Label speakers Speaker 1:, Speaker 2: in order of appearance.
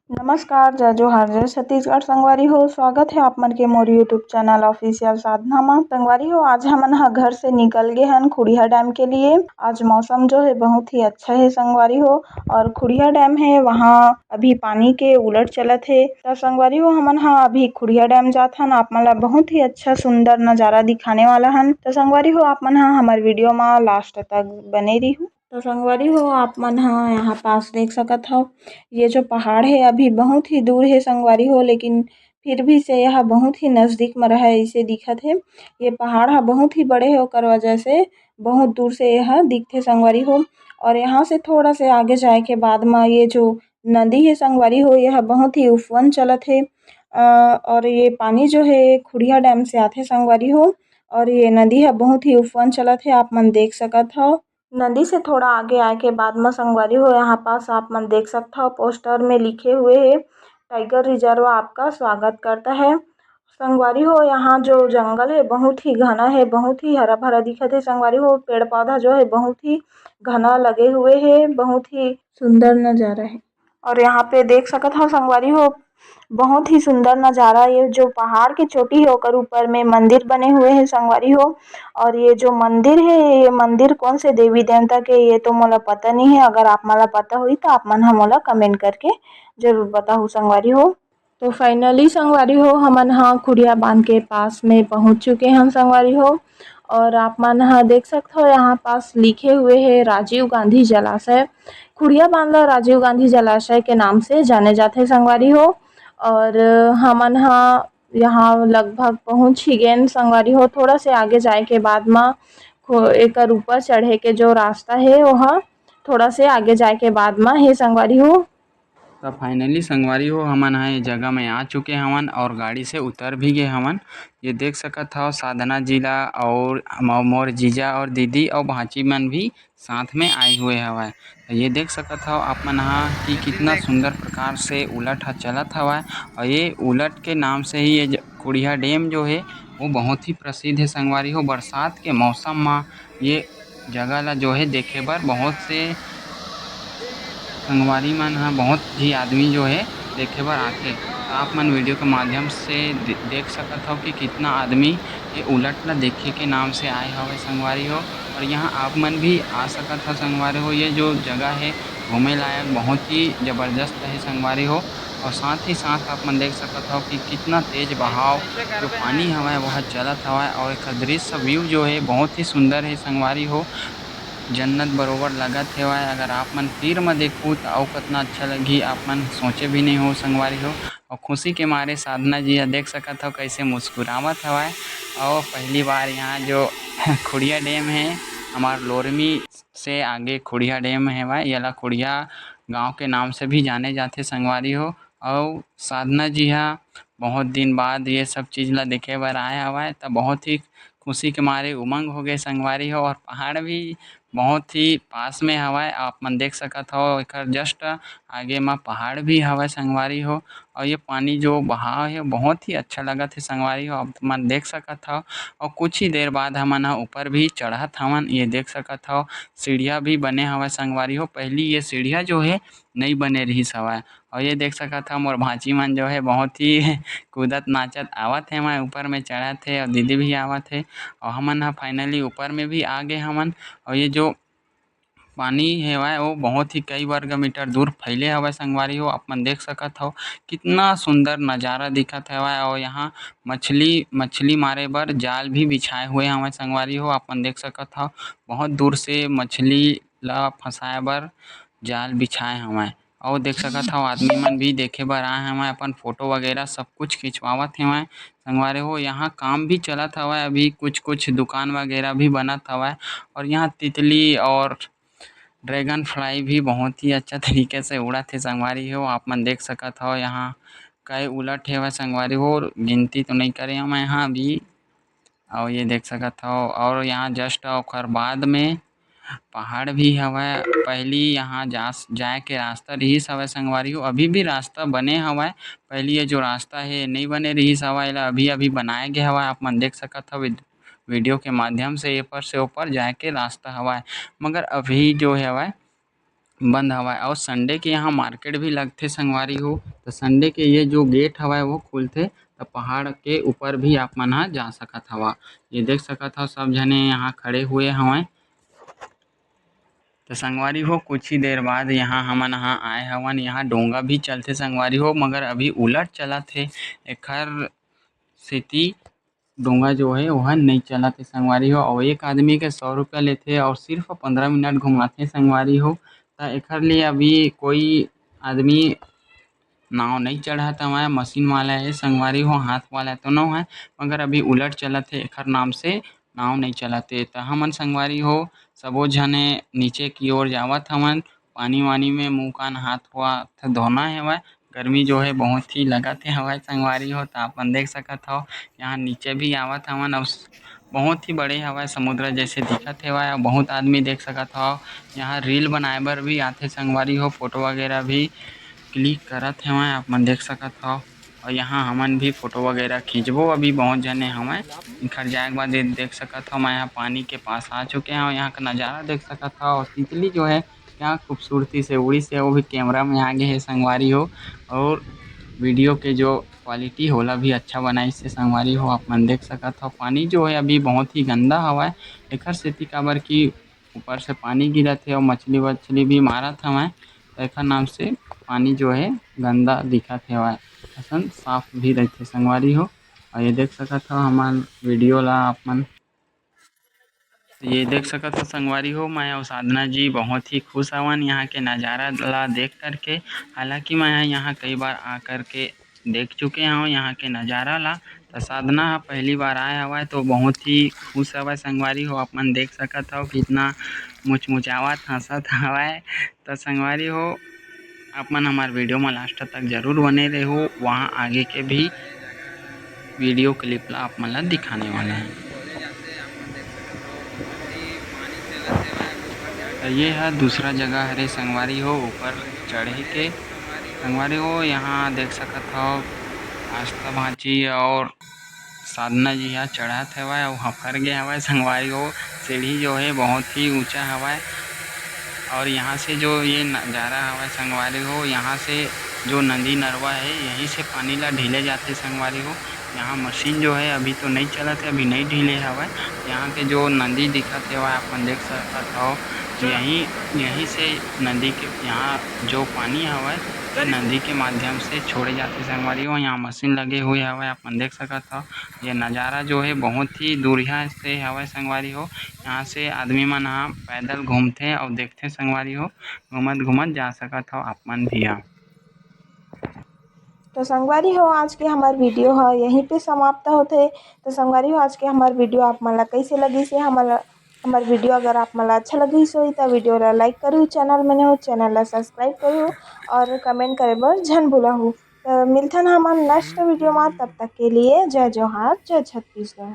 Speaker 1: नमस्कार, जय जोहार, जय छत्तीसगढ़ संगवारी हो। स्वागत है आप मन के मोर यूट्यूब चैनल ऑफिशियल साधना मा। संगवारी हो, आज हमन ह घर से निकल गे हन खुड़िया डैम के लिए। आज मौसम जो है बहुत ही अच्छा है संगवारी हो। और खुड़िया डैम है वहाँ अभी पानी के उलट चलत है। तो संगवारी हो, हमन ह अभी खुड़िया डैम जात हन। आप मन ला बहुत ही अच्छा सुंदर नजारा दिखाने वाला हन। तो संगवारी हो, आप मन ह हमर वीडियो मा लास्ट तक बने रहिहु। तो संगवारी हो, आप मन ह यहाँ पास देख सकत हव, ये जो पहाड़ है अभी बहुत ही दूर है संगवारी हो, लेकिन फिर भी से यह बहुत ही नजदीक में रहे ऐसे दिखत है। ये पहाड़ ह बहुत ही बड़े है, ओकर वजह से बहुत दूर से यह दिखथे संगवारी हो। और यहाँ से थोड़ा से आगे जाए के बाद में ये जो नदी है संगवारी हो, यह बहुत ही उफवन चलत है। और ये पानी जो है खुड़िया डैम से आथे संगवारी हो। और ये नदी है बहुत ही उफवन चलत है, आप मन देख सकत हव। नदी से थोड़ा आगे आए के बाद में संगवारी हो, यहाँ पास आप मन देख सकते हो पोस्टर में लिखे हुए है, टाइगर रिजर्व आपका स्वागत करता है। संगवारी हो, यहाँ जो जंगल है बहुत ही घना है, बहुत ही हरा भरा दिखत है संगवारी हो। पेड़ पौधा जो है बहुत ही घना लगे हुए है, बहुत ही सुंदर नजारा है। और यहाँ पे देख सकत हो संगवारी हो, बहुत ही सुंदर नजारा। ये जो पहाड़ की चोटी है ओकर ऊपर में मंदिर बने हुए हैं संगवारी हो। और ये जो मंदिर है, ये मंदिर कौन से देवी देवता के ये तो मोला पता नहीं है। अगर आप मोला पता हुई तो आप मन ह मोला कमेंट करके जरूर बताहु संगवारी हो। तो फाइनली संगवारी हो, हमन ह खुड़िया बांध के पास में पहुंच चुके हैं संगवारी हो। और आप मन ह देख सकते हो यहाँ पास लिखे हुए है राजीव गांधी जलाशय। खुड़िया बांध ला राजीव गांधी जलाशय के नाम से जाने जाथे संगवारी हो। और हमन ह यहाँ लगभग पहुँच ही गए संगवारी हो। थोड़ा से आगे जाए के बाद में एकर ऊपर चढ़े के जो रास्ता है वह थोड़ा से आगे जाए के बाद में हे संगवारी हो।
Speaker 2: तो फाइनली संगवारी हो, हमन ह ये जगह में आ चुके हवन और गाड़ी से उतर भी गए हवन। ये देख सकत हव साधना जिला और मोर जीजा और दीदी और भाची मन भी साथ में आए हुए हवय। ये देख सकत हव आप मन ह कि कितना सुंदर प्रकार से उलट ह चलत हवय। और ये उलट के नाम से ही ये खुड़िया डैम जो है वो बहुत ही प्रसिद्ध है संगवारी हो। बरसात के मौसम में ये जगह ला जो है देखे बर बहुत से संगवारी मन ह बहुत ही आदमी जो है देखे बर आथे। तो आप मन वीडियो के माध्यम से देख सकत हव कि कितना आदमी ये उलट ला देखे के नाम से आए हवे संगवारी हो। और यहाँ आप मन भी आ सकत हो संगवारी हो। ये जो जगह है घूमे लायक बहुत ही जबरदस्त है संगवारी हो। और साथ ही साथ आप मन देख सकत हव कि कितना तेज बहाव जो पानी हवय वह चलत हवय। और एकर दृश्य व्यू जो है बहुत ही सुंदर है संगवारी हो। जन्नत बरोबर लगत हेवय। अगर आप मन तीर में देखहु तो अउ कतना अच्छा लगही, आप मन सोचे भी नहीं हो संगवारी हो। और खुशी के मारे साधना जी देख सकत हो कैसे मुस्कुरावत हवय। और पहली बार यहाँ जो खुड़िया डैम है हमार लोरमी से आगे खुड़िया डैम हेवय। एला खुड़िया गांव के नाम से भी जाने जाथे संगवारी हो। और साधना जी हा बहुत दिन बाद ये सब चीज़ ला देखे बर आए हवय, तो बहुत ही खुशी के मारे उमंग हो गए संगवारी हो। और पहाड़ भी बहुत ही पास में हवय, आप मन देख सकत हो एकर जस्ट आगे में पहाड़ भी हवय संगवारी हो। और ये पानी जो बहाव है बहुत ही अच्छा लगत है संगवारी हो, आप मन देख सकत हो। और कुछ ही देर बाद हमन ह ऊपर भी चढ़त हवन। ये देख सकत हो सीढ़िया भी बने हवय संगवारी हो। पहली ये सीढ़िया जो है नहीं बने रहिस हवय। और ये देख सकत हो मोर भाची मन जो है बहुत ही कूदत नाचत आवत हे, मैं ऊपर में चढ़त हे और दीदी भी आवत हे। और हमन ह फाइनली ऊपर में भी आ गए हमन। और ये जो पानी हेवय वो बहुत ही कई वर्ग मीटर दूर फैले हवय संगवारी हो। आप मन देख सकत हो कितना सुंदर नज़ारा दिखत हवय। और यहाँ मछली मारे बर जाल भी बिछाए हुए हवय संगवारी हो। आप मन देख सकत हो बहुत दूर से मछली ला फंसाए बर जाल बिछाए हवय। और देख सकत हो आदमी मन भी देखे बर आए हवय, अपन फोटो वगैरह सब कुछ खिंचवावत हेवय संगवारी हो। यहाँ काम भी चलत हवय, अभी कुछ कुछ दुकान वगैरह भी बनत हवय। और यहाँ तितली और ड्रैगन फ्लाई भी बहुत ही अच्छा तरीके से उड़त हे संगवारी हो। आप मन देख सकत हो यहाँ कई उलट हेवय संगवारी हो, गिनती तो नहीं करे मैं यहाँ अभी। और ये देख सकत हो और यहाँ जस्ट ओकर बाद में पहाड़ भी हवय। पहली यहाँ जाए के रास्ता रिहिस हवय संगवारी हो, अभी भी रास्ता बने हवय। पहली ये जो रास्ता है नहीं बने रिहिस हवय, एला अभी अभी बनाए गे हवय। आप मन देख सकत हो वीडियो के माध्यम से ए पर से ऊपर जाए के रास्ता हवय। मगर अभी जो हवय बंद हवय और संडे के यहाँ मार्केट भी लगथे संगवारी हो। तो संडे के ये जो गेट हवय वो खुलथे, तो पहाड़ के ऊपर भी आप मन ह जा सकत हवा। ये देख सकत हव सब झने यहाँ खड़े हुए हवय। तो संगवारी हो कुछ ही देर बाद यहाँ हमन ह आए हवन। यहाँ डोंगा भी चलथे संगवारी हो, मगर अभी उलट चलत हे। एखर सेती डोंगा जो है वह नहीं चलत हे संगवारी हो। और एक आदमी के 100 रुपया लेथे और सिर्फ 15 मिनट घुमाथे संगवारी हो। त एखर लिए अभी कोई आदमी नाव नहीं चढ़त हवय। मशीन वाला हे संगवारी हो, हाथ वाला तो नो है, मगर अभी उलट चलत हे एखर नाम से नाव नहीं चलत हे। त हमन संगवारी हो सबो झने नीचे की ओर जावत हवन। पानी वानी में मुँह कान हाथ वाथ धोना हेवय। गर्मी जो है बहुत ही लगत हे हवय संगवारी हो। त आपन देख सकत हव यहाँ नीचे भी आवत हवन और बहुत ही बड़े हवय, समुद्र जैसे दिखत हेवय। और बहुत आदमी देख सकत हव यहाँ रील बनाए बर भी आथे संगवारी हो, फोटो वगैरह भी क्लिक करत हेवय, आप मन देख सकत हव। और यहाँ हमन भी फोटो वगैरह खिंचबो अभी बहुत जने हवय। एखर जाए के बाद ये देख सकत हव मैं यहाँ पानी के पास आ चुके हव। यहाँ का नज़ारा देख सकत हव और तितली जो है क्या खूबसूरती से उड़ीस हे, वो भी कैमरा में आगे हे संगवारी हो। और वीडियो के जो क्वालिटी होला भी अच्छा बनाइस हे संगवारी हो, आप मन देख सकत हव। पानी जो है अभी बहुत ही गंदा हवय। एखर सेती काबर की ऊपर से पानी गिरत हे और मछली वछली भी मारत हवय। तो एखर नाम से पानी जो है गंदा दिखत हेवय। असन साफ भी रहिथे संगवारी हो। और ये देख सकत हव हमन वीडियो ला आप मन ये देख सकत हो संगवारी हो। मैं और साधना जी बहुत ही खुश हवन यहाँ के नज़ारा ला देख कर के। हालांकि मैं यहाँ कई बार आकर के देख चुके हूँ यहाँ के नज़ारा ला। तो साधना पहली बार आए हवय तो बहुत ही खुश हवय संगवारी हो। आप मन देख सकत हव कितना मुचमुचावत हंसत हवय। तो संगवारी हो आप मन हमार वीडियो में लास्ट तक जरूर बने रहो। वहाँ आगे के भी वीडियो क्लिप ला आप मन ला दिखाने वाला है। तो ये है दूसरा जगह हरे संगवारी हो ऊपर चढ़े के। संगवारी हो यहाँ देख सकत हव आस्था भाची और साधना जी यहाँ चढ़त हवय और हफर गे हवय संगवारी हो। सीढ़ी जो है बहुत ही ऊंचा हवय। और यहाँ से जो ये नज़ारा हवय संगवारी हो, यहाँ से जो नदी नरवा है यहीं से पानी ला ढीले जाथे संगवारी हो। यहाँ मशीन जो है अभी तो नहीं चलत है, अभी नहीं ढीले हवय। यहाँ के जो नदी दिखत हेवय अपन देख सकत हव यहीं से नदी के यहाँ जो पानी हवय ये नदी के माध्यम से छोड़े जाथे संगवारी हो। यहाँ मशीन लगे हुए हवय अपन देख सकत हव। ये नज़ारा जो है बहुत ही दूरिहा से हवय संगवारी हो। यहाँ से आदमी मन ह पैदल घूमथे और देखथे संगवारी हो। घूमत घूमत जा सकत हव आप मन भी यहाँ।
Speaker 1: तो संगवारी हो आज के हमार वीडियो ह यहीं पे समाप्त होथे। तो संगवारी हो आज के हमार वीडियो आप मन ला कइसे लगिस हे हमार वीडियो अगर आप मन ला अच्छा लगिस होही तो वीडियो ला लाइक करूँ, चैनल में नए हो चैनल ला सब्सक्राइब करूँ और कमेंट करे बर झन भूलहु। तो मिलथन हमन नेक्स्ट वीडियो में, तब तक के लिए जय जोहार जय छत्तीसगढ़।